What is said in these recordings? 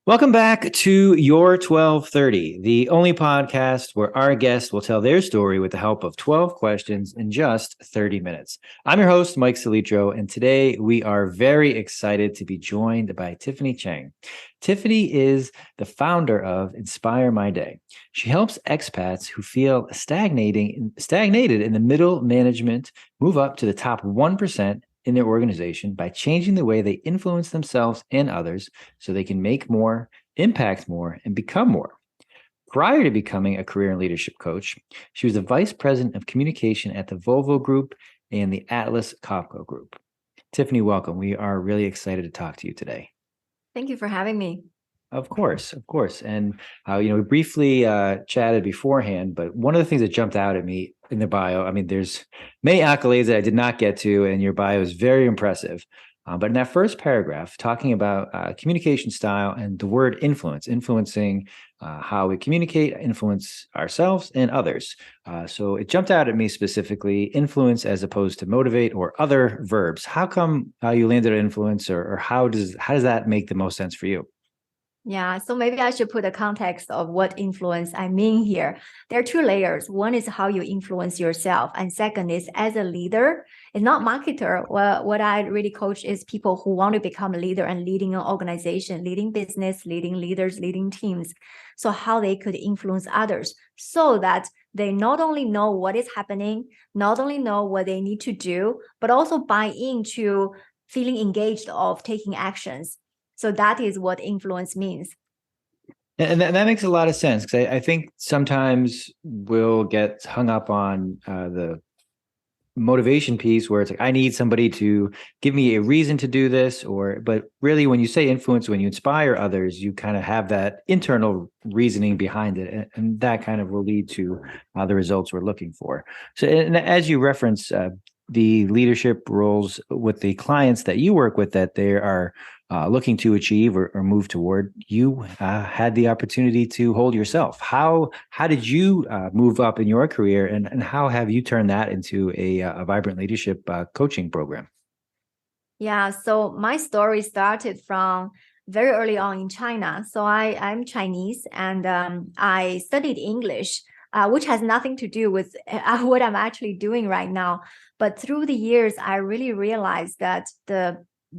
Welcome back to Your 1230, the only podcast where our guests will tell their story with the help of 12 questions in just 30 minutes. I'm your host, Mike Salitro, and today we are very excited to be joined by Tiffany Cheng. Tiffany is the founder of Inspire My Day. She helps expats who feel stagnated in the middle management move up to the top 1% in their organization by changing the way they influence themselves and others so they can make more, impact more, and become more. Prior to becoming a career and leadership coach, she was the vice president of communication at the Volvo Group and the Atlas Copco Group. Tiffany, welcome. We are really excited to talk to you today. Thank you for having me. Of course, of course. And, we briefly chatted beforehand, but one of the things that jumped out at me in the bio, there's many accolades that I did not get to, and your bio is very impressive. But in that first paragraph, talking about communication style and the word influence, influencing how we communicate, influence ourselves and others. So it jumped out at me specifically, influence as opposed to motivate or other verbs. How come you landed on influence, or how does that make the most sense for you? Yeah, so maybe I should put a context of what influence I mean here. There are two layers. One is how you influence yourself, and second is as a leader. It's not marketer. Well, what I really coach is people who want to become a leader and leading an organization, leading business, leading leaders, leading teams. So how they could influence others so that they not only know what is happening, not only know what they need to do, but also buy into feeling engaged of taking actions. So that is what influence means. And that makes a lot of sense, because I think sometimes we'll get hung up on the motivation piece where it's like, I need somebody to give me a reason to do this, but really when you say influence, when you inspire others, you kind of have that internal reasoning behind it. And that kind of will lead to the results we're looking for. So, and as you reference the leadership roles with the clients that you work with, that they are looking to achieve or move toward, you had the opportunity to hold yourself. How did you move up in your career, and how have you turned that into a vibrant leadership coaching program? Yeah, so my story started from very early on in China. So I'm Chinese, and I studied English, which has nothing to do with what I'm actually doing right now. But through the years, I really realized that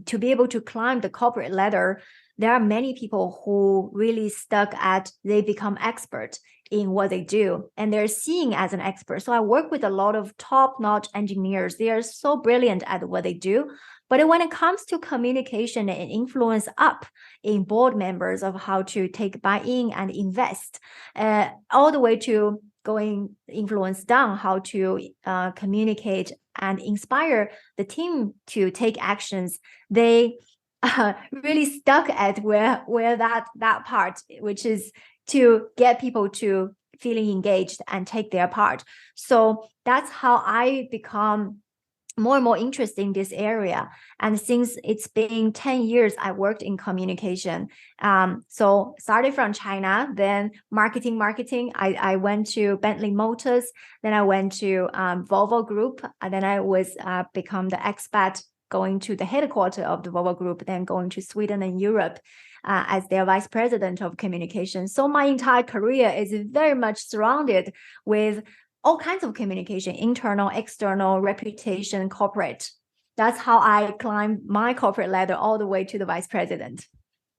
to be able to climb the corporate ladder, there are many people who really stuck at they become expert in what they do, and they're seen as an expert. So I work with a lot of top-notch engineers. They are so brilliant at what they do. But when it comes to communication and influence up in board members of how to take buy-in and invest, all the way to going influence down, how to communicate and inspire the team to take actions, they really stuck at where that part, which is to get people to feeling engaged and take their part. So that's how I become more and more interested in this area. And since it's been 10 years, I worked in communication. So started from China, then marketing. I went to Bentley Motors, then I went to Volvo Group, and then I was become the expat going to the headquarters of the Volvo Group, then going to Sweden and Europe as their vice president of communication. So my entire career is very much surrounded with all kinds of communication, internal, external, reputation, corporate. That's how I climbed my corporate ladder all the way to the vice president.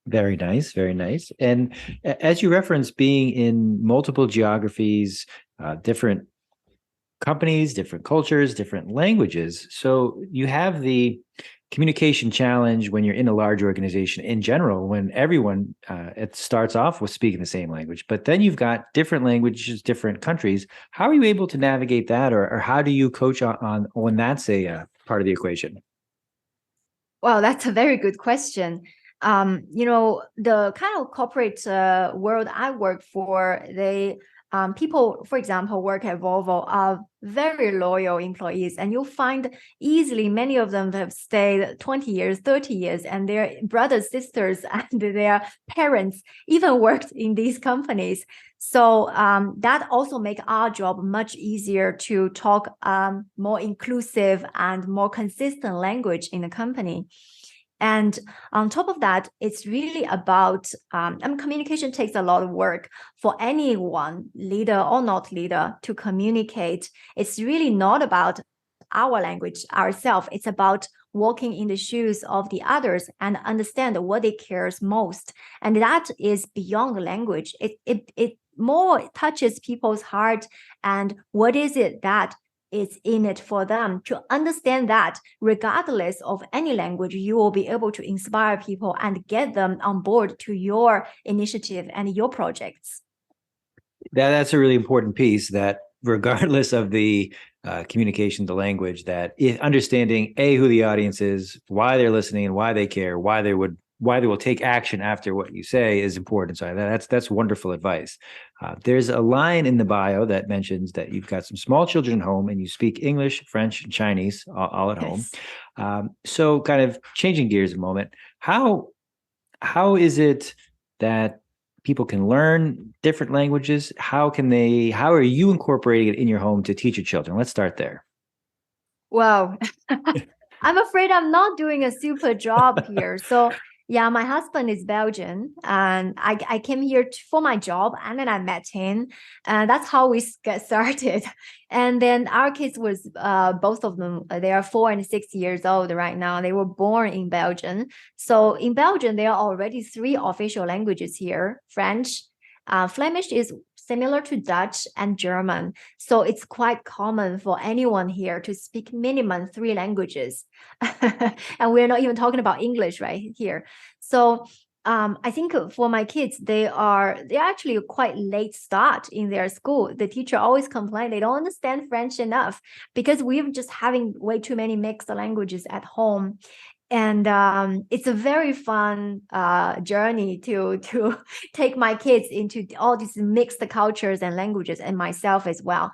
Very nice, very nice. And as you referenced, being in multiple geographies, different companies, different cultures, different languages. So you have the communication challenge when you're in a large organization in general, when everyone it starts off with speaking the same language, but then you've got different languages, different countries. How are you able to navigate that, or how do you coach on when that's a part of the equation? Well, that's a very good question. The kind of corporate world I work for, people, for example, work at Volvo are very loyal employees, and you'll find easily many of them have stayed 20 years, 30 years, and their brothers, sisters, and their parents even worked in these companies. So that also makes our job much easier to talk more inclusive and more consistent language in the company. And on top of that, it's really about, communication takes a lot of work for anyone, leader or not leader, to communicate. It's really not about our language ourselves. It's about walking in the shoes of the others and understand what they cares most. And that is beyond the language. It more touches people's heart, and what is it that is in it for them. To understand that regardless of any language, you will be able to inspire people and get them on board to your initiative and your projects. That's a really important piece, that regardless of the communication, the language, that understanding who the audience is, why they're listening, and why they care, why they will take action after what you say is important. So that's wonderful advice. There's a line in the bio that mentions that you've got some small children at home and you speak English, French, and Chinese all at home. So kind of changing gears a moment, how is it that people can learn different languages? How are you incorporating it in your home to teach your children? Let's start there. Well, I'm afraid I'm not doing a super job here. So yeah, my husband is Belgian, and I came here for my job, and then I met him, and that's how we get started. And then our kids was both of them, they are 4 and 6 years old right now. They were born in Belgium. So in Belgium, there are already 3 official languages here: French, Flemish is similar to Dutch, and German. So it's quite common for anyone here to speak minimum 3 languages. And we're not even talking about English right here. So I think for my kids, they're actually quite late start in their school. The teacher always complain they don't understand French enough because we're just having way too many mixed languages at home. And it's a very fun journey to take my kids into all these mixed cultures and languages, and myself as well.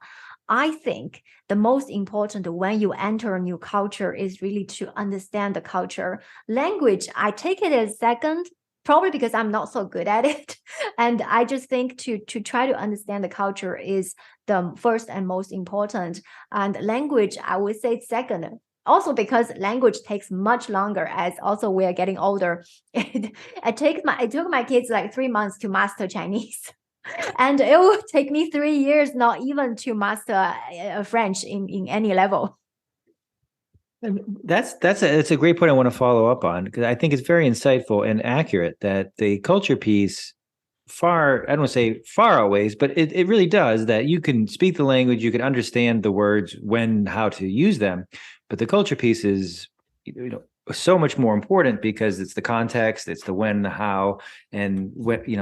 I think the most important when you enter a new culture is really to understand the culture. Language, I take it as second, probably because I'm not so good at it. And I just think to try to understand the culture is the first and most important. And language, I would say second. Also because language takes much longer, as also we are getting older. It took my kids like 3 months to master Chinese. And it will take me 3 years not even to master French in any level. That's a great point I want to follow up on, because I think it's very insightful and accurate that the culture piece I don't want to say far always, but it really does, that you can speak the language, you can understand the words, how to use them. But the culture piece is, so much more important, because it's the context, it's the when, the how, and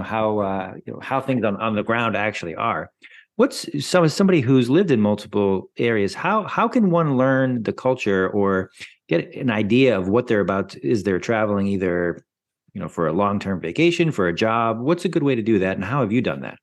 how things on the ground actually are. What's somebody who's lived in multiple areas? How can one learn the culture or get an idea of what they're about? Is they're traveling either, for a long-term vacation, for a job? What's a good way to do that, and how have you done that?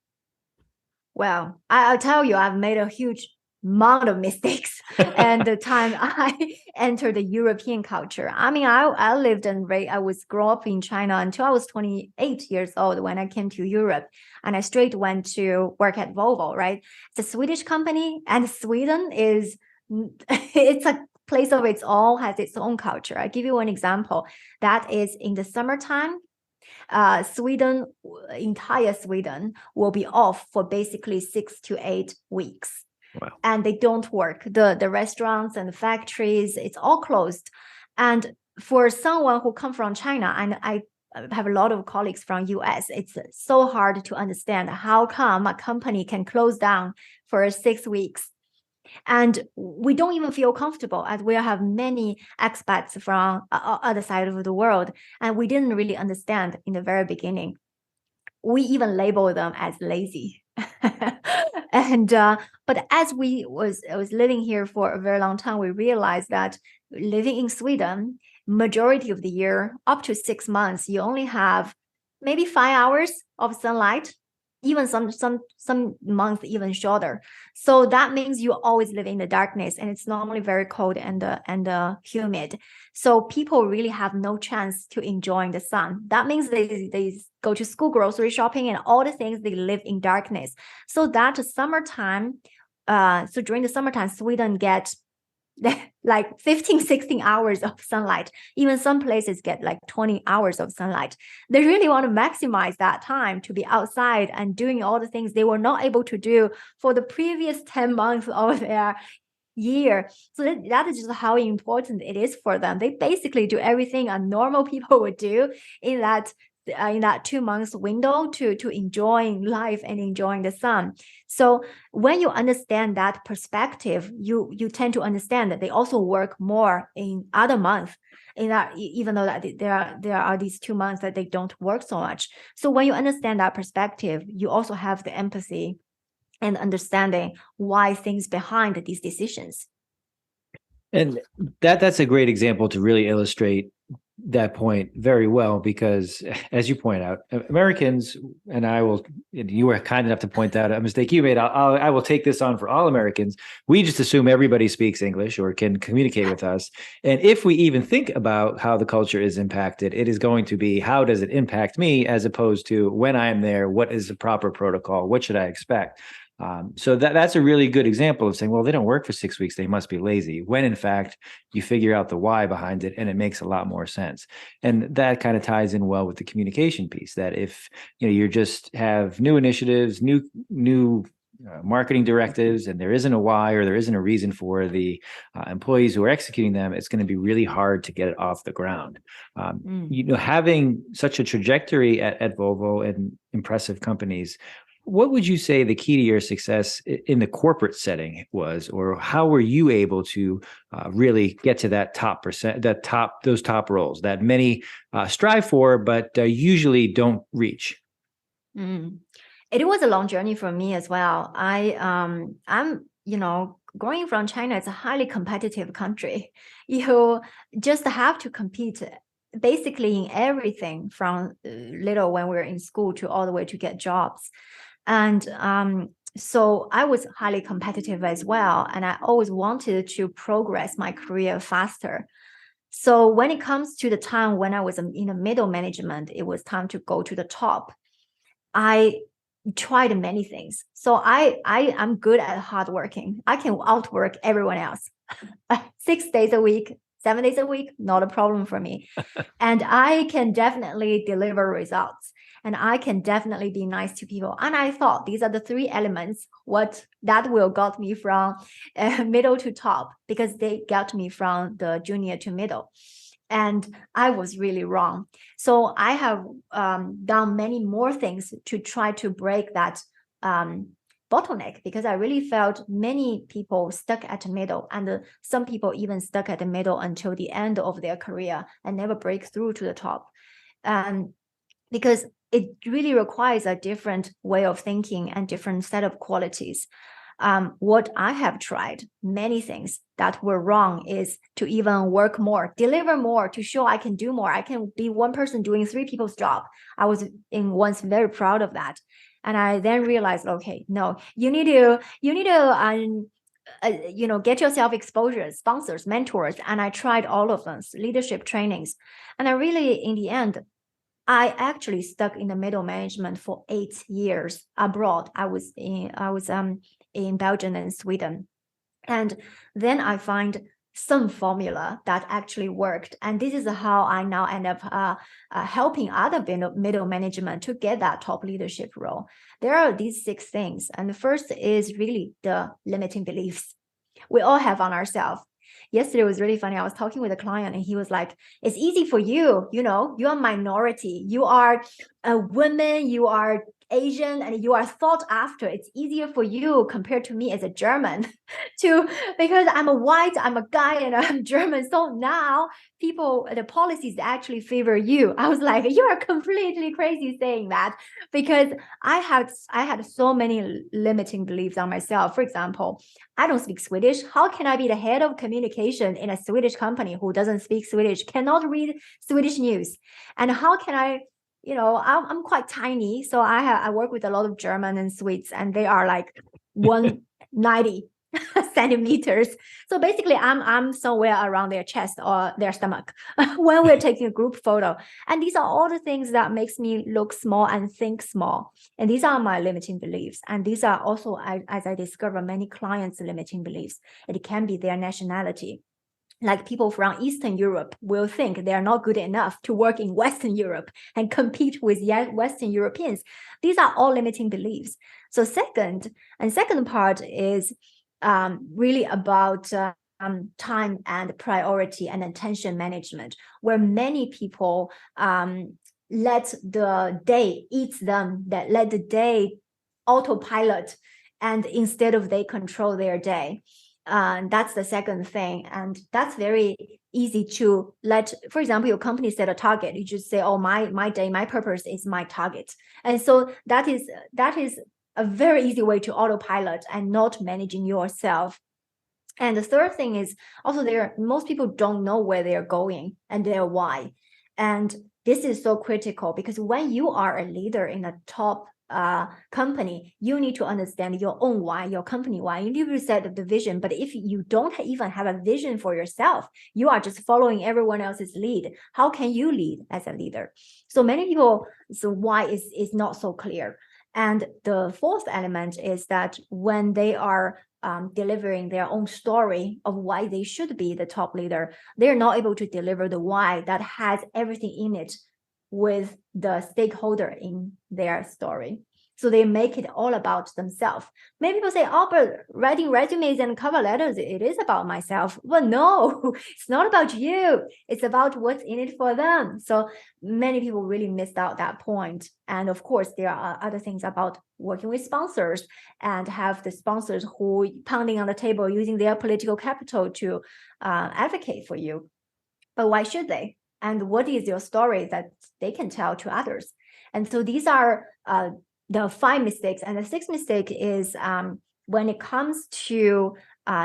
Well, I'll tell you, I've made a huge amount of mistakes and the time I entered the European culture. I mean, I lived and I was grow up in China until I was 28 years old when I came to Europe, and I straight went to work at Volvo, right? It's a Swedish company, and Sweden is it's a place of its own, has its own culture. I give you one example. That is in the summertime, entire Sweden will be off for basically 6 to 8 weeks. Wow. And they don't work. The restaurants and the factories, it's all closed. And for someone who come from China, and I have a lot of colleagues from US, it's so hard to understand how come a company can close down for 6 weeks. And we don't even feel comfortable, as we have many expats from other side of the world, and we didn't really understand in the very beginning. We even label them as lazy. And but as I was living here for a very long time, we realized that living in Sweden, majority of the year, up to 6 months, you only have maybe 5 hours of sunlight, even some months even shorter. So that means you always live in the darkness, and it's normally very cold and humid. So people really have no chance to enjoy the sun. That means they go to school, grocery shopping, and all the things, they live in darkness. So that summertime, so during the summertime, Sweden gets like 15, 16 hours of sunlight. Even some places get like 20 hours of sunlight. They really want to maximize that time to be outside and doing all the things they were not able to do for the previous 10 months of their year. So that is just how important it is for them. They basically do everything a normal people would do in that 2 months window to enjoying life and enjoying the sun. So when you understand that perspective, you tend to understand that they also work more in other months, in that, even though that there are these 2 months that they don't work so much. So when you understand that perspective, you also have the empathy and understanding why things behind these decisions. And that's a great example to really illustrate that point very well, because as you point out, Americans, and you were kind enough to point out a mistake you made. I will take this on for all Americans. We just assume everybody speaks English or can communicate with us. And if we even think about how the culture is impacted, it is going to be, how does it impact me, as opposed to when I am there, what is the proper protocol? What should I expect? So that's a really good example of saying, well, they don't work for 6 weeks, they must be lazy, when in fact you figure out the why behind it and it makes a lot more sense. And that kind of ties in well with the communication piece, that if you just have new initiatives, new marketing directives, and there isn't a why, or there isn't a reason for the employees who are executing them, it's going to be really hard to get it off the ground. Having such a trajectory at Volvo and impressive companies, what would you say the key to your success in the corporate setting was, or how were you able to really get to that those top roles that many strive for, but usually don't reach? It was a long journey for me as well. I'm growing from China, it's a highly competitive country. You just have to compete basically in everything, from little when we were in school to all the way to get jobs. And so I was highly competitive as well. And I always wanted to progress my career faster. So when it comes to the time when I was in the middle management, it was time to go to the top. I tried many things. So I'm good at hardworking. I can outwork everyone else. 6 days a week, 7 days a week, not a problem for me. And I can definitely deliver results. And I can definitely be nice to people. And I thought these are the 3 elements that will got me from middle to top, because they got me from the junior to middle. And I was really wrong. So I have done many more things to try to break that bottleneck, because I really felt many people stuck at the middle, and some people even stuck at the middle until the end of their career and never break through to the top. Because it really requires a different way of thinking and different set of qualities. What I have tried, many things that were wrong, is to even work more, deliver more, to show I can do more. I can be one person doing 3 people's job. I was once very proud of that. And I then realized, okay, no, you need to get yourself exposure, sponsors, mentors. And I tried all of them, leadership trainings. And I really, in the end, I actually stuck in the middle management for 8 years abroad. I was in Belgium and Sweden. And then I find some formula that actually worked. And this is how I now end up helping other middle management to get that top leadership role. There are these 6 things. And the first is really the limiting beliefs we all have on ourselves. Yesterday was really funny. I was talking with a client and he was like, it's easy for you. You're a minority. You are a woman, you are Asian, and you are sought after. It's easier for you compared to me as a German because I'm a white, I'm a guy, and I'm German. So now the policies actually favor you. I was like, you are completely crazy saying that, because I had so many limiting beliefs on myself. For example, I don't speak Swedish. How can I be the head of communication in a Swedish company who doesn't speak Swedish, cannot read Swedish news? And how can I, I'm quite tiny. So I work with a lot of German and Swedes, and they are like 190 centimeters. So basically, I'm somewhere around their chest or their stomach when we're taking a group photo. And these are all the things that makes me look small and think small. And these are my limiting beliefs. And these are also, as I discover, many clients' limiting beliefs. It can be their nationality. Like people from Eastern Europe will think they are not good enough to work in Western Europe and compete with Western Europeans. These are all limiting beliefs. So second part is really about time and priority and attention management, where many people let the day eat them, that let the day autopilot, and instead of they control their day. That's the second thing. And that's very easy to let, for example, your company set a target. You just say, oh, my day, my purpose is my target. And so that is a very easy way to autopilot and not managing yourself. And the third thing is also most people don't know where they're going and their why. And this is so critical because when you are a leader in a top company, you need to understand your own why, your company why. You need to set the vision. But if you don't even have a vision for yourself, you are just following everyone else's lead. How can you lead as a leader? So many people, so why is not so clear. And the fourth element is that when they are delivering their own story of why they should be the top leader, they're not able to deliver the why that has everything in it with the stakeholder in their story. So they make it all about themselves. Many people say, oh, but writing resumes and cover letters, it is about myself. Well, no, it's not about you. It's about what's in it for them. So many people really missed out that point. And of course, there are other things about working with sponsors and have the sponsors who pounding on the table using their political capital to advocate for you. But why should they? And what is your story that they can tell to others? And so these are the 5 mistakes. And the 6th mistake is when it comes to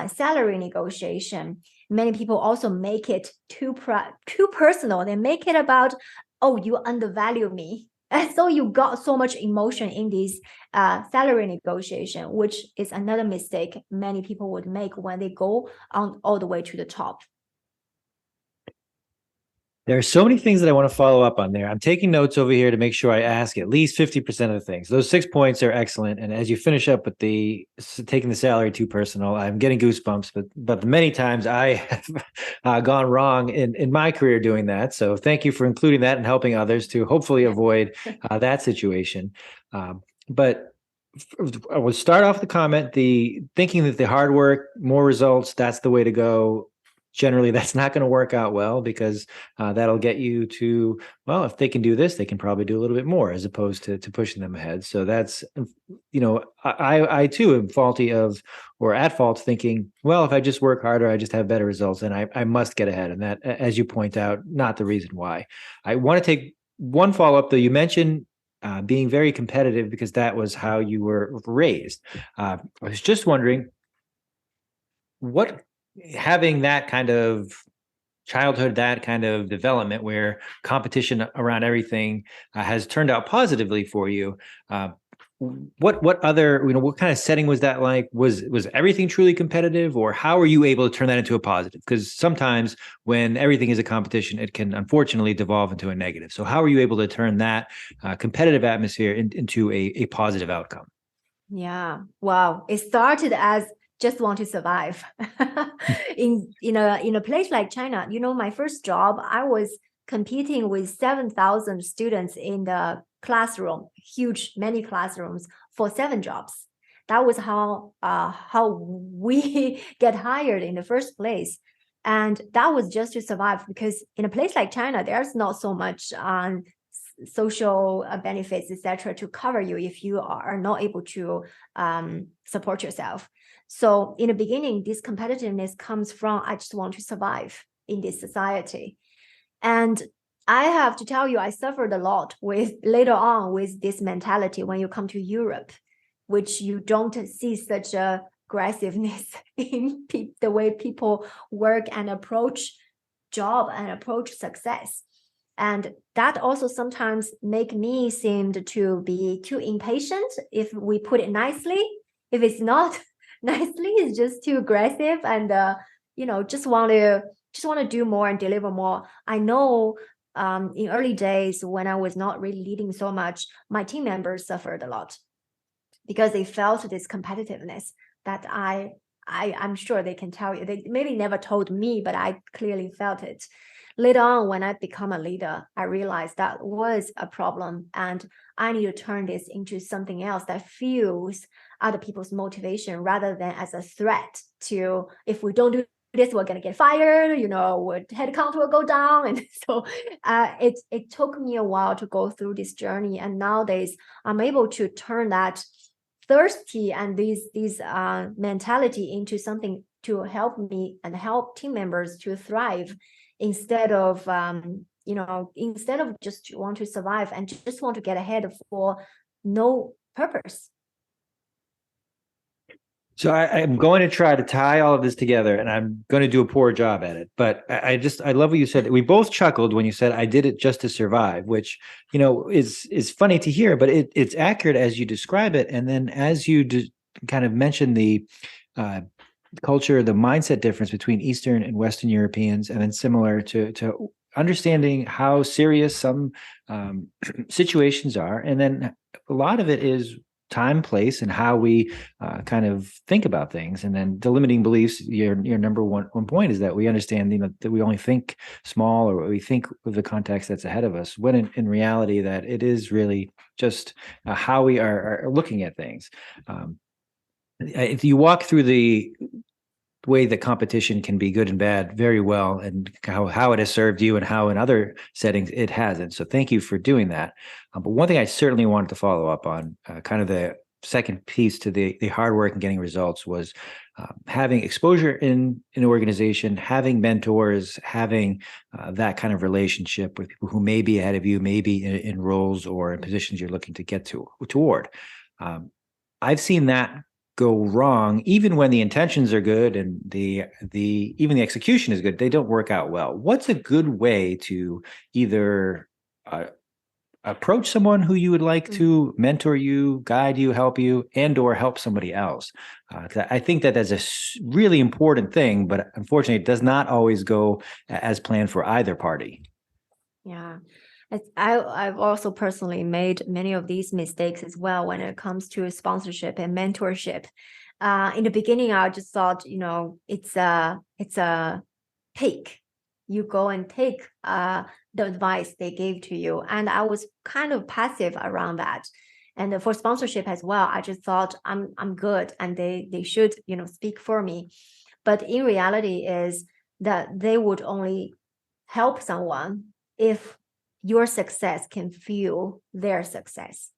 salary negotiation, many people also make it too personal. They make it about, oh, you undervalue me. And so you got so much emotion in this salary negotiation, which is another mistake many people would make when they go on all the way to the top. There are so many things that I want to follow up on there. I'm taking notes over here to make sure I ask at least 50% of the things. Those 6 points are excellent. And as you finish up with taking the salary too personal, I'm getting goosebumps. But many times I have gone wrong in my career doing that. So thank you for including that and helping others to hopefully avoid that situation. But I will start off the comment, the thinking that the hard work, more results, that's the way to go. Generally, that's not going to work out well because that'll get you to, well, if they can do this, they can probably do a little bit more as opposed to pushing them ahead. So that's, I too am faulty of, or at fault thinking, well, if I just work harder, I just have better results and I must get ahead. And that, as you point out, not the reason why. I want to take one follow-up though. You mentioned being very competitive because that was how you were raised. I was just wondering what having that kind of childhood, that kind of development where competition around everything has turned out positively for you. What other, what kind of setting was that like? Was everything truly competitive, or how are you able to turn that into a positive? Because sometimes when everything is a competition, it can unfortunately devolve into a negative. So how are you able to turn that competitive atmosphere into a positive outcome? Yeah. Wow. It started as just want to survive. in a place like China, my first job, I was competing with 7,000 students in the classroom, many classrooms for 7 jobs. That was how we get hired in the first place. And that was just to survive, because in a place like China, there's not so much on social benefits, etc., to cover you if you are not able to support yourself. So in the beginning, this competitiveness comes from, I just want to survive in this society. And I have to tell you, I suffered a lot later on with this mentality when you come to Europe, which you don't see such a aggressiveness in the way people work and approach job and approach success. And that also sometimes make me seem to be too impatient, if we put it nicely. If it's not nicely is just too aggressive and just want to do more and deliver more. I know in early days when I was not really leading so much, my team members suffered a lot because they felt this competitiveness that I'm sure they can tell you. They maybe never told me, but I clearly felt it. Later on, when I become a leader, I realized that was a problem, and I need to turn this into something else that fuels other people's motivation rather than as a threat to, if we don't do this, we're going to get fired, headcount will go down. And so it took me a while to go through this journey. And nowadays, I'm able to turn that thirsty and these mentality into something to help me and help team members to thrive, instead of just want to survive and just want to get ahead for no purpose. So I'm going to try to tie all of this together, and I'm going to do a poor job at it. But I love what you said. We both chuckled when you said I did it just to survive, which is funny to hear, but it's accurate as you describe it. And then as you kind of mentioned the culture, the mindset difference between Eastern and Western Europeans, and then similar to understanding how serious some situations are, and then a lot of it is time, place, and how we kind of think about things. And then the limiting beliefs, your number one point is that we understand that we only think small, or we think of the context that's ahead of us, when in reality that it is really just how we are looking at things. If you walk through the way that competition can be good and bad very well, and how it has served you and how in other settings it hasn't. So thank you for doing that. But one thing I certainly wanted to follow up on, kind of the second piece to the hard work and getting results, was having exposure in an organization, having mentors, having that kind of relationship with people who may be ahead of you, maybe in roles or in positions you're looking to get toward. I've seen that go wrong, even when the intentions are good and even the execution is good, they don't work out well. What's a good way to either approach someone who you would like to mentor you, guide you, help you, and or help somebody else? I think that that's a really important thing, but unfortunately it does not always go as planned for either party. Yeah. I've also personally made many of these mistakes as well when it comes to sponsorship and mentorship. In the beginning, I just thought, it's a take. You go and take the advice they gave to you, and I was kind of passive around that. And for sponsorship as well, I just thought I'm good, and they should speak for me. But in reality, is that they would only help someone if your success can fuel their success.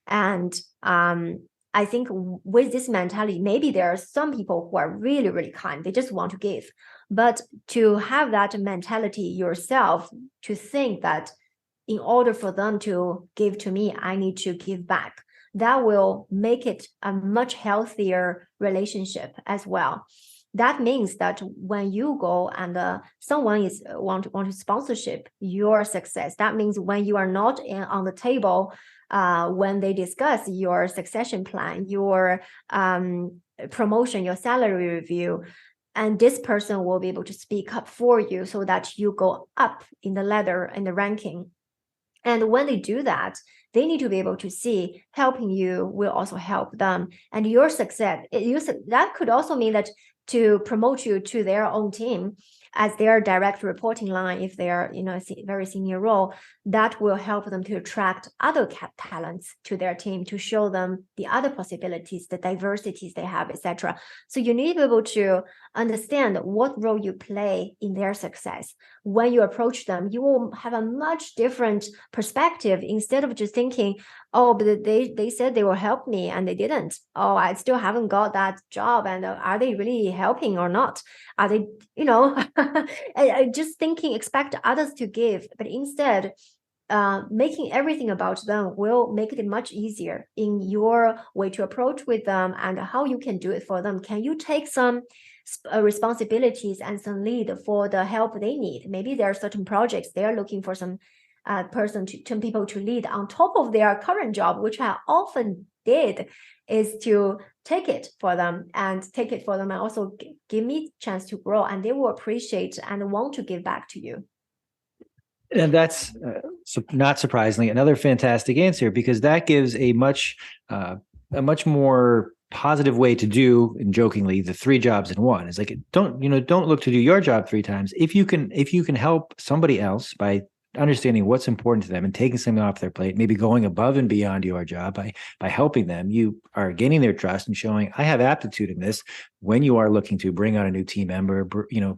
And I think with this mentality, maybe there are some people who are really, really kind. They just want to give. But to have that mentality yourself, to think that in order for them to give to me, I need to give back, that will make it a much healthier relationship as well. That means that when you go and someone want to sponsorship your success, that means when you are not on the table, when they discuss your succession plan, your promotion, your salary review, and this person will be able to speak up for you so that you go up in the ladder, in the ranking. And when they do that, they need to be able to see helping you will also help them. And your success, that could also mean that to promote you to their own team as their direct reporting line, if they are a very senior role, that will help them to attract other talents to their team, to show them the other possibilities, the diversities they have, etc. So you need to be able to understand what role you play in their success. When you approach them, you will have a much different perspective, instead of just thinking, oh, but they said they will help me and they didn't. Oh, I still haven't got that job, and are they really helping or not? Are they, just thinking, expect others to give, but instead making everything about them will make it much easier in your way to approach with them and how you can do it for them. Can you take some responsibilities and some lead for the help they need? Maybe there are certain projects they are looking for some people to lead on top of their current job, which are often did is to take it for them and also give me chance to grow, and they will appreciate and want to give back to you. And that's not surprisingly another fantastic answer, because that gives a much more positive way to do, and jokingly, the 3 jobs in one. It's like, don't look to do your job 3 times. If you can help somebody else by understanding what's important to them and taking something off their plate, maybe going above and beyond your job by helping them, you are gaining their trust and showing, I have aptitude in this. When you are looking to bring on a new team member,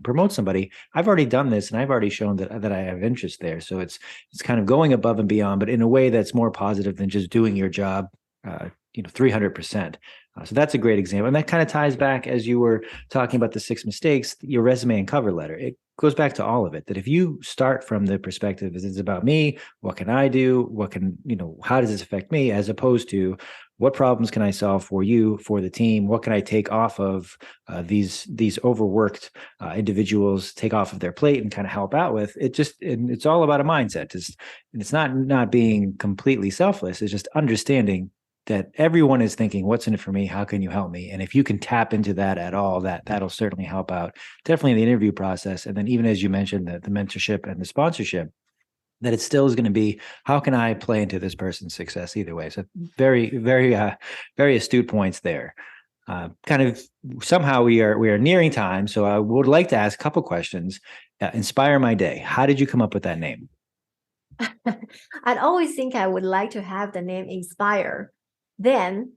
promote somebody, I've already done this and I've already shown that I have interest there. So it's kind of going above and beyond, but in a way that's more positive than just doing your job 300%. So that's a great example. And that kind of ties back, as you were talking about the 6 mistakes, your resume and cover letter. It goes back to all of it, that if you start from the perspective, is it's about me, what can I do? How does this affect me? As opposed to, what problems can I solve for you, for the team? What can I take off of these overworked individuals, take off of their plate and kind of help out with? It's all about a mindset. It's not being completely selfless. It's just understanding that everyone is thinking, what's in it for me? How can you help me? And if you can tap into that at all, that'll certainly help out, definitely in the interview process. And then even as you mentioned, the mentorship and the sponsorship, that it still is going to be, how can I play into this person's success either way? So very, very, very astute points there. Kind of somehow we are nearing time. So I would like to ask a couple questions. Inspire My Day. How did you come up with that name? I'd always think I would like to have the name Inspire. Then,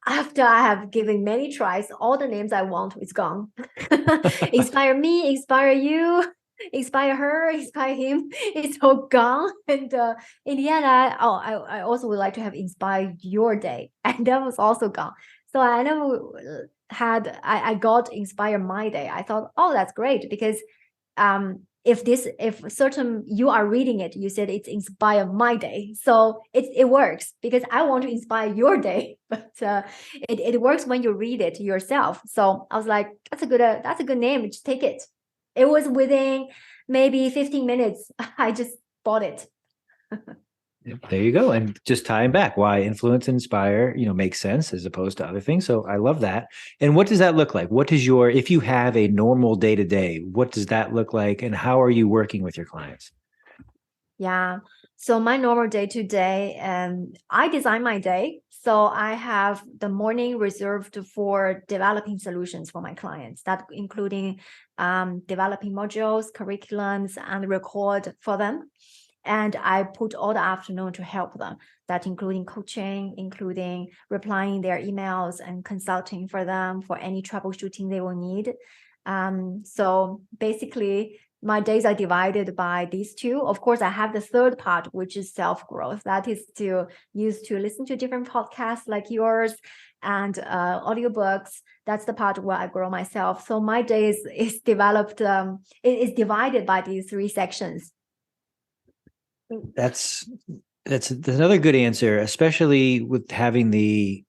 after I have given many tries, all the names I want is gone. Inspire me, inspire you, inspire her, inspire him. It's all gone. And in the end, I also would like to have Inspire Your Day, and that was also gone. So I never I got Inspire My Day. I thought, oh, that's great, because if certain you are reading it, you said it's Inspire My Day, so it works, because I want to inspire your day, but it works when you read it yourself. So I was like, that's a good name, just take it. It was within maybe 15 minutes I just bought it. There you go. And just tying back why influence and inspire, makes sense as opposed to other things. So I love that. And what does that look like? If you have a normal day to day, what does that look like? And how are you working with your clients? Yeah. So my normal day to day, I design my day. So I have the morning reserved for developing solutions for my clients, that including developing modules, curriculums, and record for them. And I put all the afternoon to help them, that including coaching, including replying their emails and consulting for them for any troubleshooting they will need. So basically, my days are divided by these 2. Of course, I have the third part, which is self-growth. That is to listen to different podcasts like yours and audiobooks. That's the part where I grow myself. So my day is developed, it is divided by these 3 sections. That's another good answer, especially with having the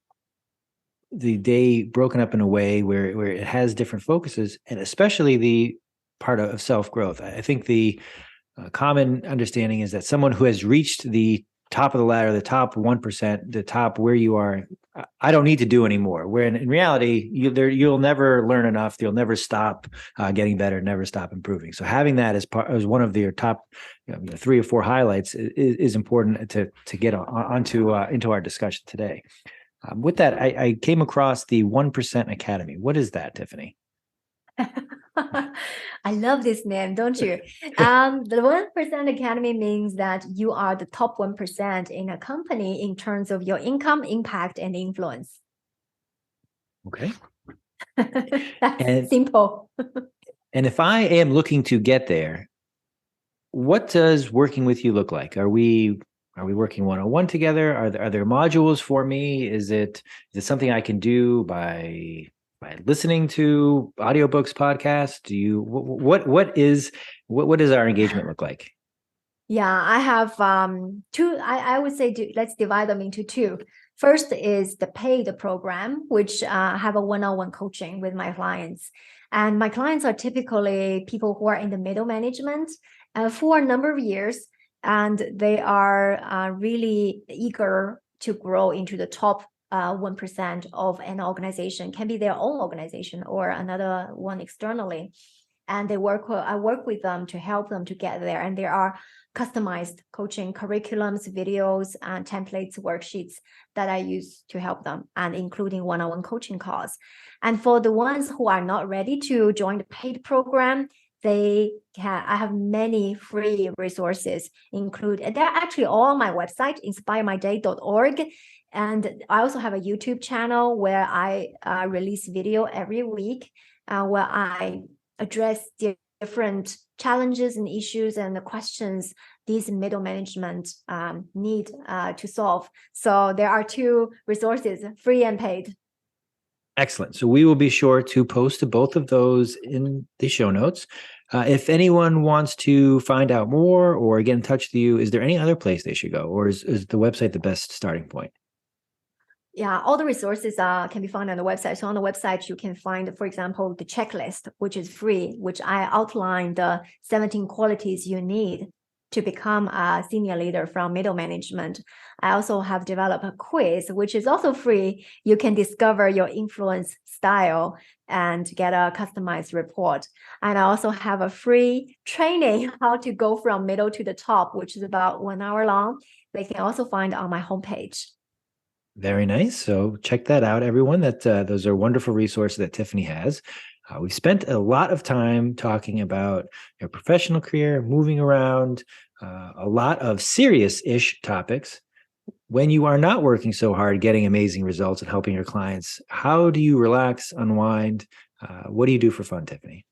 day broken up in a way where it has different focuses, and especially the part of self-growth. I think the common understanding is that someone who has reached the top of the ladder, the top 1%, the top where you are, I don't need to do anymore. Where in reality, you'll never learn enough. You'll never stop getting better, never stop improving. So having that as one of your top 3 or 4 highlights is important to get onto into our discussion today. With that, I came across the 1% Academy. What is that, Tiffany? I love this name, don't you? The 1% Academy means that you are the top 1% in a company in terms of your income, impact, and influence. Okay. That's simple. And if I am looking to get there, what does working with you look like? Are we working one-on-one together? Are there modules for me? Is it something I can do by listening to audiobooks, podcasts? What does our engagement look like? Yeah, I have 2. I would say let's divide them into 2. First is the paid program, which have a one-on-one coaching with my clients. And my clients are typically people who are in the middle management for a number of years, and they are really eager to grow into the top 1% of an organization, can be their own organization or another one externally. And I work with them to help them to get there. And there are customized coaching curriculums, videos, and templates, worksheets that I use to help them, and including one-on-one coaching calls. And for the ones who are not ready to join the paid program, I have many free resources they're actually all on my website, inspiremyday.org. And I also have a YouTube channel where I release video every week, where I address different challenges and issues and the questions these middle management need to solve. So there are 2 resources, free and paid. Excellent. So we will be sure to post to both of those in the show notes. If anyone wants to find out more or get in touch with you, is there any other place they should go, or is the website the best starting point? Yeah, all the resources can be found on the website. So on the website, you can find, for example, the checklist, which is free, which I outline the 17 qualities you need to become a senior leader from middle management. I also have developed a quiz, which is also free. You can discover your influence style and get a customized report. And I also have a free training, how to go from middle to the top, which is about 1 hour long. They can also find on my homepage. Very nice. So check that out, everyone. Those are wonderful resources that Tiffany has. We've spent a lot of time talking about your professional career, moving around, a lot of serious-ish topics. When you are not working so hard, getting amazing results and helping your clients, how do you relax, unwind? What do you do for fun, Tiffany?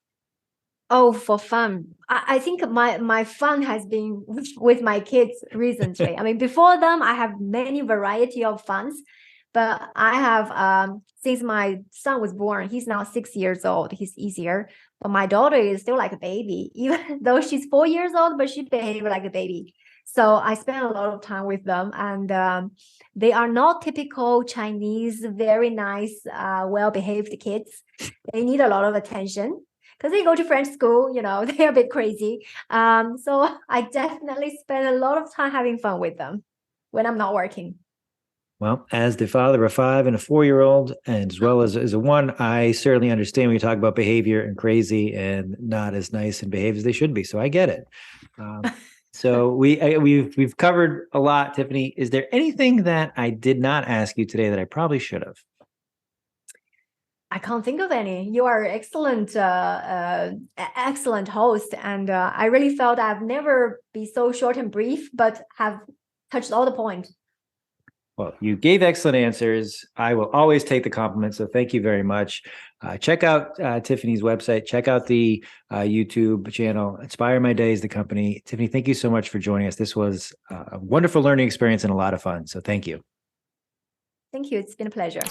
Oh, for fun. I think my fun has been with my kids recently. I mean, before them, I have many variety of funs, but I have, since my son was born, he's now 6 years old, he's easier. But my daughter is still like a baby, even though she's 4 years old, but she behaves like a baby. So I spend a lot of time with them, and they are not typical Chinese, very nice, well-behaved kids. They need a lot of attention, because they go to French school, they're a bit crazy. So I definitely spend a lot of time having fun with them when I'm not working. Well, as the father of 5 and a 4-year-old, and as well as a 1, I certainly understand when you talk about behavior and crazy and not as nice and behaved as they should be. So I get it. So we've covered a lot, Tiffany. Is there anything that I did not ask you today that I probably should have? I can't think of any. You are excellent, excellent host, and I really felt I've never been so short and brief, but have touched all the points. Well, you gave excellent answers. I will always take the compliment, so thank you very much. Check out Tiffany's website. Check out the YouTube channel. Inspire My Day is the company. Tiffany, thank you so much for joining us. This was a wonderful learning experience and a lot of fun, so thank you. Thank you. It's been a pleasure.